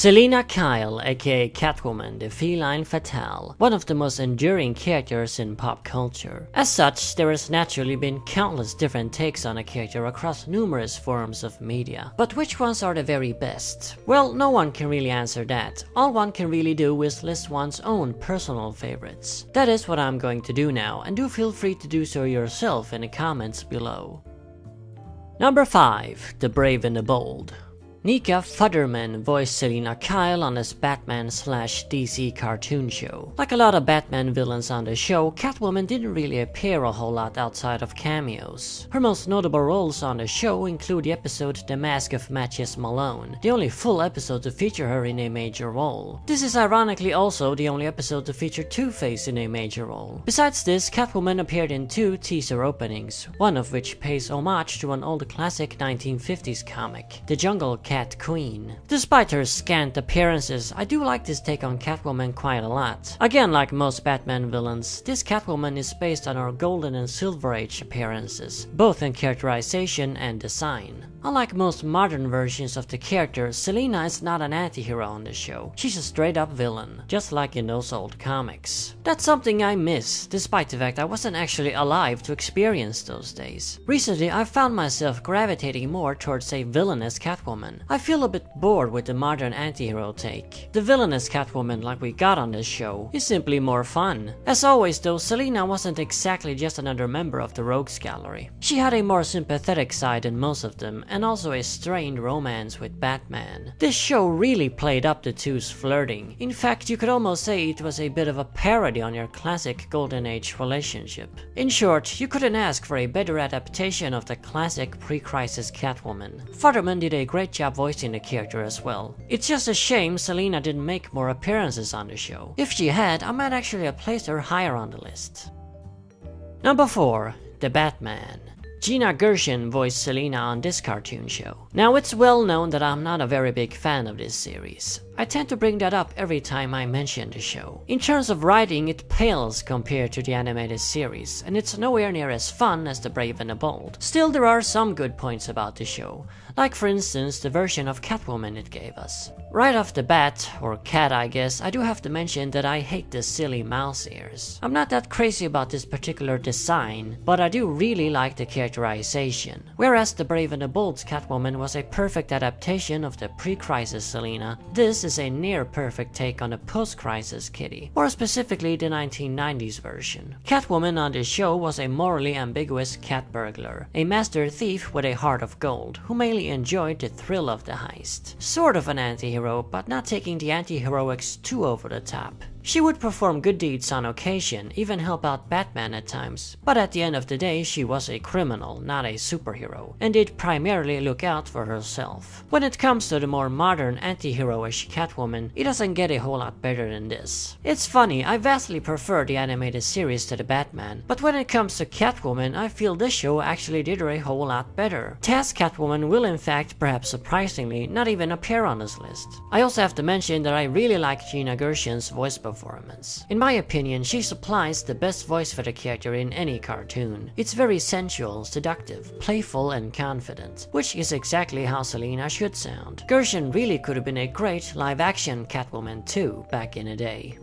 Selina Kyle, aka Catwoman, the feline fatale, one of the most enduring characters in pop culture. As such, there has naturally been countless different takes on a character across numerous forms of media. But which ones are the very best? Well, no one can really answer that. All one can really do is list one's own personal favorites. That is what I'm going to do now, and do feel free to do so yourself in the comments below. Number 5. The Brave and the Bold. Nika Futterman voiced Selina Kyle on this Batman/DC cartoon show. Like a lot of Batman villains on the show, Catwoman didn't really appear a whole lot outside of cameos. Her most notable roles on the show include the episode The Mask of Matches Malone, the only full episode to feature her in a major role. This is ironically also the only episode to feature Two-Face in a major role. Besides this, Catwoman appeared in 2 teaser openings, one of which pays homage to an old classic 1950s comic, The Jungle Cat Queen. Despite her scant appearances, I do like this take on Catwoman quite a lot. Again, like most Batman villains, this Catwoman is based on her Golden and Silver Age appearances, both in characterization and design. Unlike most modern versions of the character, Selina is not an anti-hero on the show. She's a straight-up villain, just like in those old comics. That's something I miss, despite the fact I wasn't actually alive to experience those days. Recently, I found myself gravitating more towards a villainous Catwoman. I feel a bit bored with the modern anti-hero take. The villainous Catwoman like we got on this show is simply more fun. As always though, Selina wasn't exactly just another member of the Rogues Gallery. She had a more sympathetic side than most of them, and also a strained romance with Batman. This show really played up the two's flirting. In fact, you could almost say it was a bit of a parody on your classic Golden Age relationship. In short, you couldn't ask for a better adaptation of the classic pre-crisis Catwoman. Futterman did a great job voicing the character as well. It's just a shame Selina didn't make more appearances on the show. If she had, I might actually have placed her higher on the list. Number 4. The Batman. Gina Gershon voiced Selina on this cartoon show. Now it's well known that I'm not a very big fan of this series. I tend to bring that up every time I mention the show. In terms of writing, it pales compared to the animated series, and it's nowhere near as fun as The Brave and the Bold. Still, there are some good points about the show, like for instance the version of Catwoman it gave us. Right off the bat, or cat I guess, I do have to mention that I hate the silly mouse ears. I'm not that crazy about this particular design, but I do really like the characterization. Whereas The Brave and the Bold's Catwoman was a perfect adaptation of the pre-crisis Selina, this is a near-perfect take on the post-crisis Kitty, or specifically the 1990s version. Catwoman on this show was a morally ambiguous cat burglar, a master thief with a heart of gold, who mainly enjoyed the thrill of the heist. Sort of an anti-hero, but not taking the anti-heroics too over the top. She would perform good deeds on occasion, even help out Batman at times, but at the end of the day she was a criminal, not a superhero, and did primarily look out for herself. When it comes to the more modern anti-hero-ish Catwoman, it doesn't get a whole lot better than this. It's funny, I vastly prefer the animated series to the Batman, but when it comes to Catwoman, I feel this show actually did her a whole lot better. Task Catwoman will in fact, perhaps surprisingly, not even appear on this list. I also have to mention that I really like Gina Gershon's voice performance. In my opinion, she supplies the best voice for the character in any cartoon. It's very sensual, seductive, playful, and confident, which is exactly how Selina should sound. Gershon really could have been a great live-action Catwoman too, back in the day.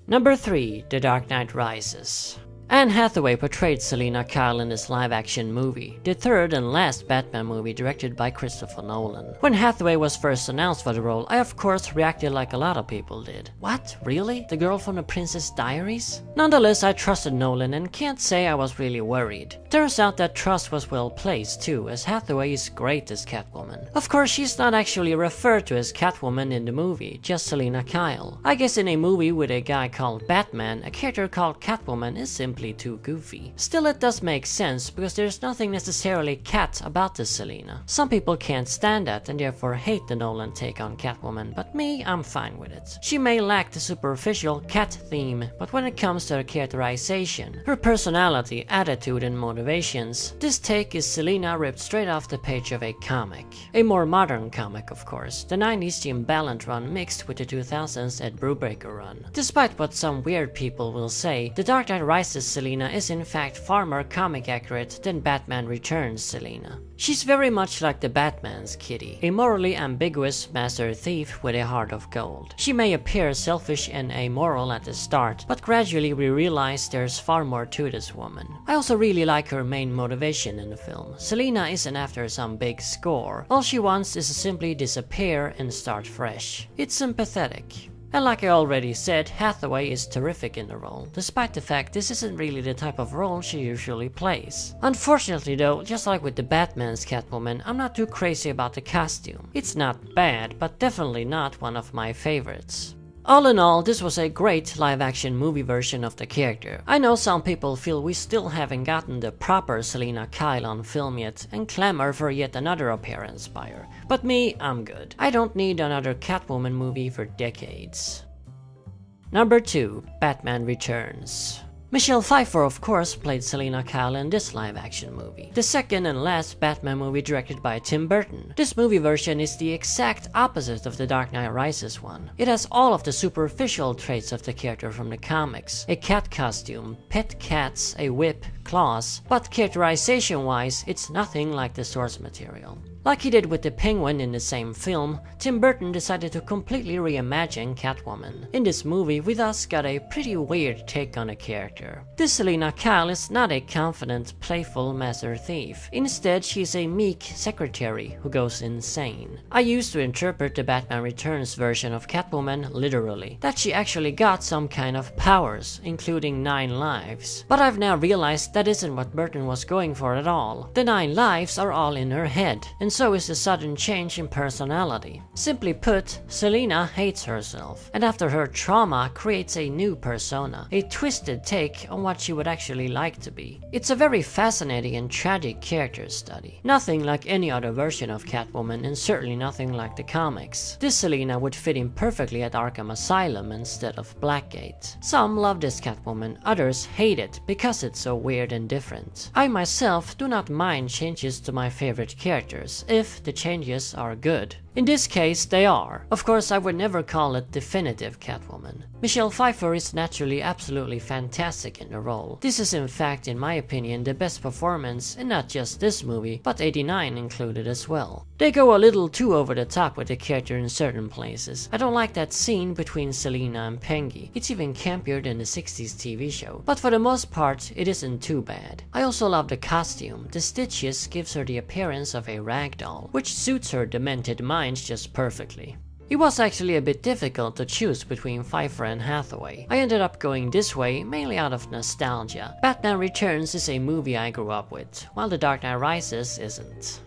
Number 3. The Dark Knight Rises. Anne Hathaway portrayed Selina Kyle in this live-action movie, the third and last Batman movie directed by Christopher Nolan. When Hathaway was first announced for the role, I of course reacted like a lot of people did. What? Really? The girl from the Princess Diaries? Nonetheless, I trusted Nolan and can't say I was really worried. Turns out that trust was well placed too, as Hathaway is great as Catwoman. Of course, she's not actually referred to as Catwoman in the movie, just Selina Kyle. I guess in a movie with a guy called Batman, a character called Catwoman is simply too goofy. Still, it does make sense because there's nothing necessarily cat about this Selina. Some people can't stand that and therefore hate the Nolan take on Catwoman, but me, I'm fine with it. She may lack the superficial cat theme, but when it comes to her characterization, her personality, attitude, and motivations, this take is Selina ripped straight off the page of a comic. A more modern comic, of course, the 90s Jim Ballant run mixed with the 2000s Ed Brubaker run. Despite what some weird people will say, The Dark Knight Rises Selina is in fact far more comic accurate than Batman Returns Selina. She's very much like the Batman's Kitty, a morally ambiguous master thief with a heart of gold. She may appear selfish and amoral at the start, but gradually we realize there's far more to this woman. I also really like her main motivation in the film. Selina isn't after some big score. All she wants is to simply disappear and start fresh. It's sympathetic. And like I already said, Hathaway is terrific in the role, despite the fact this isn't really the type of role she usually plays. Unfortunately though, just like with the Batman's Catwoman, I'm not too crazy about the costume. It's not bad, but definitely not one of my favorites. All in all, this was a great live-action movie version of the character. I know some people feel we still haven't gotten the proper Selina Kyle on film yet and clamor for yet another appearance by her. But me, I'm good. I don't need another Catwoman movie for decades. Number 2. Batman Returns. Michelle Pfeiffer of course played Selina Kyle in this live-action movie, the second and last Batman movie directed by Tim Burton. This movie version is the exact opposite of the Dark Knight Rises one. It has all of the superficial traits of the character from the comics, a cat costume, pet cats, a whip, claws, but characterization-wise it's nothing like the source material. Like he did with the Penguin in the same film, Tim Burton decided to completely reimagine Catwoman. In this movie, we thus got a pretty weird take on the character. This Selina Kyle is not a confident, playful master thief. Instead, she's a meek secretary who goes insane. I used to interpret the Batman Returns version of Catwoman literally, that she actually got some kind of powers, including 9 lives. But I've now realized that isn't what Burton was going for at all. The 9 lives are all in her head, and so is the sudden change in personality. Simply put, Selina hates herself, and after her trauma creates a new persona, a twisted take on what she would actually like to be. It's a very fascinating and tragic character study. Nothing like any other version of Catwoman, and certainly nothing like the comics. This Selina would fit in perfectly at Arkham Asylum instead of Blackgate. Some love this Catwoman, others hate it because it's so weird and different. I myself do not mind changes to my favorite characters, if the changes are good. In this case, they are. Of course, I would never call it definitive Catwoman. Michelle Pfeiffer is naturally absolutely fantastic in the role. This is in fact, in my opinion, the best performance in not just this movie, but 89 included as well. They go a little too over the top with the character in certain places. I don't like that scene between Selina and Pengy. It's even campier than the 60s TV show. But for the most part, it isn't too bad. I also love the costume. The stitches gives her the appearance of a ragdoll, which suits her demented mind just perfectly. It was actually a bit difficult to choose between Pfeiffer and Hathaway. I ended up going this way mainly out of nostalgia. Batman Returns is a movie I grew up with, while The Dark Knight Rises isn't.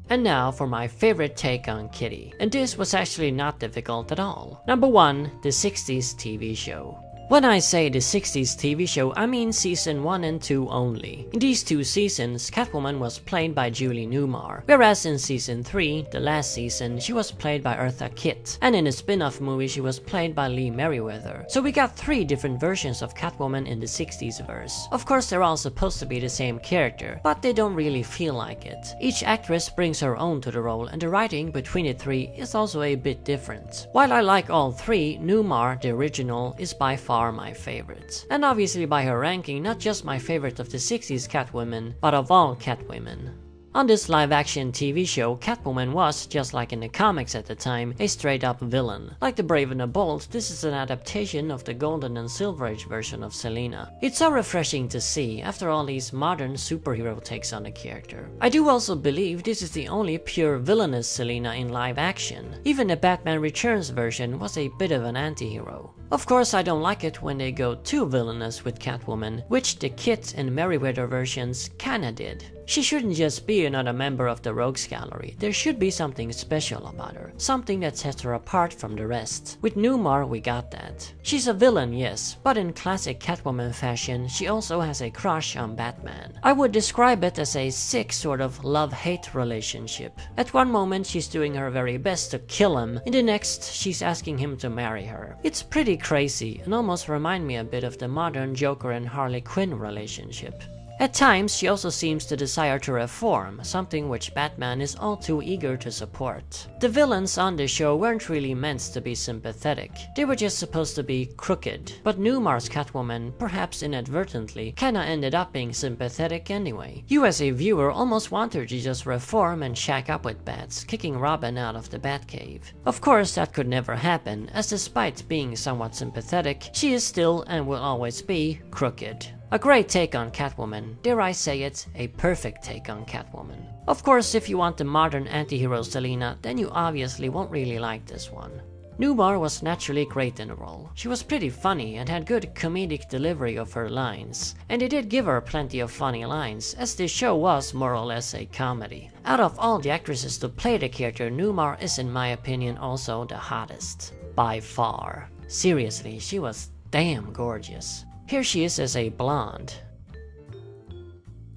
And now for my favorite take on Kitty, and this was actually not difficult at all. Number 1, the 60s TV show. When I say the 60s TV show, I mean season 1 and 2 only. In these 2 seasons, Catwoman was played by Julie Newmar, whereas in season 3, the last season, she was played by Eartha Kitt, and in a spin-off movie she was played by Lee Merriweather. So we got 3 different versions of Catwoman in the 60s verse. Of course they're all supposed to be the same character, but they don't really feel like it. Each actress brings her own to the role, and the writing between the 3 is also a bit different. While I like all 3, Newmar, the original, is by far my favorite. And obviously by her ranking, not just my favorite of the 60s Catwomen, but of all Catwomen. On this live-action TV show, Catwoman was, just like in the comics at the time, a straight-up villain. Like The Brave and the Bold, this is an adaptation of the Golden and Silver Age version of Selina. It's so refreshing to see after all these modern superhero takes on the character. I do also believe this is the only pure villainous Selina in live action. Even the Batman Returns version was a bit of an anti-hero. Of course, I don't like it when they go too villainous with Catwoman, which the Kitt and Merriweather versions kinda did. She shouldn't just be another member of the Rogues Gallery. There should be something special about her, something that sets her apart from the rest. With Newmar, we got that. She's a villain, yes, but in classic Catwoman fashion, she also has a crush on Batman. I would describe it as a sick sort of love-hate relationship. At one moment, she's doing her very best to kill him, in the next, she's asking him to marry her. It's pretty crazy and almost remind me a bit of the modern Joker and Harley Quinn relationship. At times, she also seems to desire to reform, something which Batman is all too eager to support. The villains on the show weren't really meant to be sympathetic, they were just supposed to be crooked. But Newmar's Catwoman, perhaps inadvertently, kinda ended up being sympathetic anyway. You as a viewer almost want her to just reform and shack up with Bats, kicking Robin out of the Batcave. Of course, that could never happen, as despite being somewhat sympathetic, she is still and will always be crooked. A great take on Catwoman, dare I say it, a perfect take on Catwoman. Of course, if you want the modern anti-hero Selina, then you obviously won't really like this one. Newmar was naturally great in the role. She was pretty funny and had good comedic delivery of her lines. And they did give her plenty of funny lines, as this show was more or less a comedy. Out of all the actresses to play the character, Newmar is in my opinion also the hottest. By far. Seriously, she was damn gorgeous. Here she is as a blonde,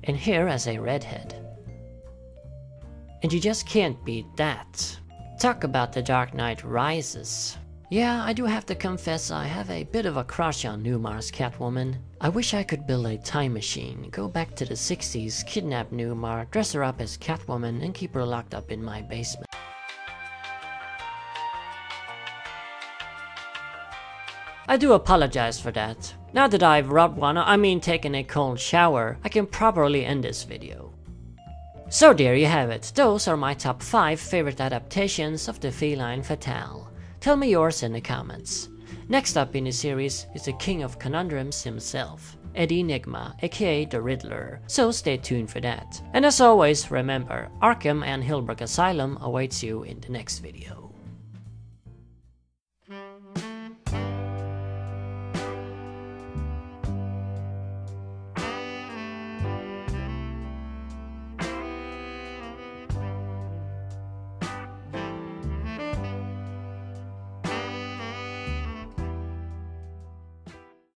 and here as a redhead. And you just can't beat that. Talk about The Dark Knight Rises. Yeah, I do have to confess I have a bit of a crush on Newmar's Catwoman. I wish I could build a time machine, go back to the 60s, kidnap Newmar, dress her up as Catwoman, and keep her locked up in my basement. I do apologize for that. Now that I've rubbed one, taken a cold shower, I can properly end this video. So there you have it, those are my top 5 favorite adaptations of the feline fatale. Tell me yours in the comments. Next up in the series is the king of conundrums himself, Eddie Nigma, aka the Riddler, so stay tuned for that. And as always, remember, Arkham and Hillbrook Asylum awaits you in the next video.